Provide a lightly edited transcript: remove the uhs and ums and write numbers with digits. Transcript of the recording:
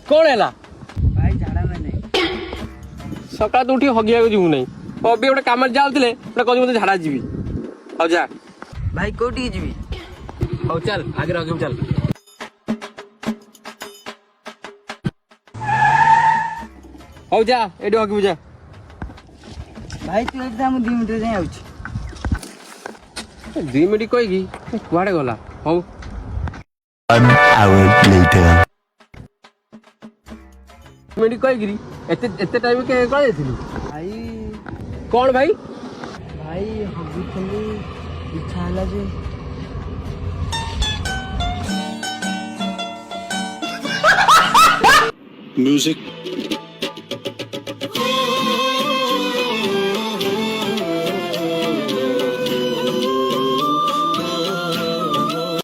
कौन है ला भाई झाड़ा में नहीं सकाळ तो उठी हगिया को जीवु नहीं अबे गोटे काम जाउतले गोटे कहू मते झाड़ा जीवी हौ जा भाई कोठी जीवी हौ चल आगे रह चल हौ जा एडो हगिबु जा भाई तू एकदम 2 मिनिट जाई आउची 2 मिनिट कहिगी कुआडे गला हौ 1 hour later. मिनिट कहिगिरी एते टाइम के कळ देथिलु भाई कौन भाई भाई हगी थली इच्छा हला जे Music.